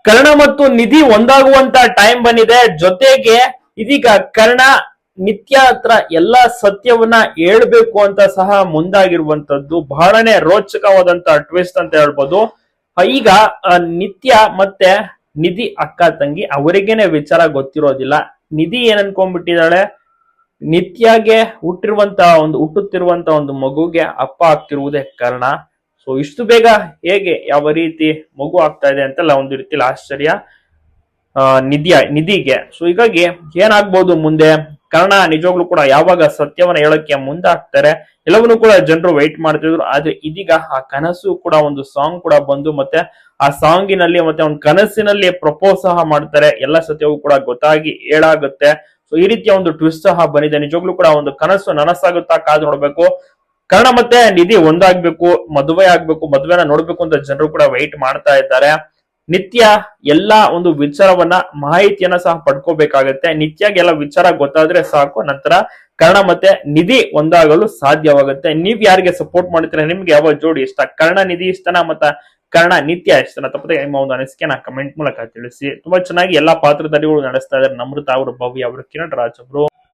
ಕರ್ಣ ಮತ್ತು ನಿಧಿ ಒಂದಾಗುವಂತ ಟೈಮ್ ಬಂದಿದೆ. ಜೊತೆಗೆ ಇದೀಗ ಕರ್ಣ ನಿತ್ಯ ಹತ್ರ ಎಲ್ಲಾ ಸತ್ಯವನ್ನ ಹೇಳ್ಬೇಕು ಅಂತ ಸಹ ಮುಂದಾಗಿರುವಂತದ್ದು ಬಹಳನೇ ರೋಚಕವಾದಂತ ಟ್ವಿಸ್ಟ್ ಅಂತ ಹೇಳ್ಬೋದು. ಈಗ ನಿತ್ಯ ಮತ್ತೆ ನಿಧಿ ಅಕ್ಕ ತಂಗಿ ಅವರಿಗೇನೆ ವಿಚಾರ ಗೊತ್ತಿರೋದಿಲ್ಲ. ನಿಧಿ ಏನ್ ಅನ್ಕೊಂಡ್ಬಿಟ್ಟಿದ್ದಾಳೆ, ನಿತ್ಯಗೆ ಹುಟ್ಟುತ್ತಿರುವಂತ ಒಂದು ಮಗುಗೆ ಅಪ್ಪ ಆಗ್ತಿರುವುದೇ ಕಾರಣ. ಸೊ ಇಷ್ಟು ಬೇಗ ಹೇಗೆ ಯಾವ ರೀತಿ ಮಗು ಆಗ್ತಾ ಇದೆ ಅಂತೆಲ್ಲ ಒಂದು ರೀತಿಲಿ ಆಶ್ಚರ್ಯ ನಿಧಿಗೆ. ಸೊ ಹೀಗಾಗಿ ಏನಾಗ್ಬೋದು ಮುಂದೆ, ಕರ್ಣ ನಿಜವಾಗ್ಲೂ ಕೂಡ ಯಾವಾಗ ಸತ್ಯವನ್ನ ಹೇಳಕ್ಕೆ ಮುಂದಾಗ್ತಾರೆ ಎಲ್ಲವನ್ನೂ ಕೂಡ ಜನರು ವೈಟ್ ಮಾಡ್ತಿದ್ರು. ಆದ್ರೆ ಇದೀಗ ಆ ಕನಸು ಕೂಡ ಒಂದು ಸಾಂಗ್ ಕೂಡ ಬಂದು ಮತ್ತೆ ಆ ಸಾಂಗಿನಲ್ಲಿ ಮತ್ತೆ ಒಂದು ಕನಸಿನಲ್ಲಿ ಪ್ರಪೋಸ್ ಸಹ ಮಾಡ್ತಾರೆ. ಎಲ್ಲ ಸತ್ಯವೂ ಕೂಡ ಗೊತ್ತಾಗಿ ಹೇಳಾಗುತ್ತೆ. ಸೊ ಈ ರೀತಿಯ ಒಂದು ಟ್ವಿಸ್ಟ್ ಸಹ ಬಂದಿದೆ. ನಿಜವಾಗ್ಲೂ ಕೂಡ ಒಂದು ಕನಸು ನನಸಾಗುತ್ತಾ ಕಾದು ನೋಡ್ಬೇಕು. ಕರ್ಣ ಮತ್ತೆ ನಿಧಿ ಒಂದಾಗ್ಬೇಕು, ಮದುವೆ ಆಗ್ಬೇಕು, ಮದುವೆನ ನೋಡ್ಬೇಕು ಅಂತ ಜನರು ಕೂಡ ವೈಟ್ ಮಾಡ್ತಾ ಇದ್ದಾರೆ. ನಿತ್ಯ ಎಲ್ಲಾ ಒಂದು ವಿಚಾರವನ್ನ ಮಾಹಿತಿಯನ್ನ ಸಹ ಪಡ್ಕೋಬೇಕಾಗತ್ತೆ. ನಿತ್ಯಗೆ ಎಲ್ಲ ವಿಚಾರ ಗೊತ್ತಾದ್ರೆ ಸಾಕು, ನಂತರ ಕರ್ಣ ಮತ್ತೆ ನಿಧಿ ಒಂದಾಗಲು ಸಾಧ್ಯವಾಗುತ್ತೆ. ನೀವ್ ಯಾರಿಗೆ ಸಪೋರ್ಟ್ ಮಾಡ್ತೀರಾ? ನಿಮ್ಗೆ ಯಾವ ಜೋಡಿ ಇಷ್ಟ? ಕರ್ಣ ನಿಧಿ ಇಷ್ಟನಾ ಮತ್ತೆ ಕರ್ಣ ನಿತ್ಯ ಇಷ್ಟನಾ? ತಪ್ಪದೆ ನಿಮ್ಮ ಒಂದು ಅನಿಸಿಕೆನ ಕಮೆಂಟ್ ಮೂಲಕ ತಿಳಿಸಿ. ತುಂಬಾ ಚೆನ್ನಾಗಿ ಎಲ್ಲಾ ಪಾತ್ರಧಾರಿಗಳು ನಡೆಸ್ತಾ ಇದ್ದಾರೆ. ನಮ್ರತಾ ಅವರು, ಭವ್ಯ ಅವರು, ಕಿರಣ್ ರಾಜ್ ಅವರು.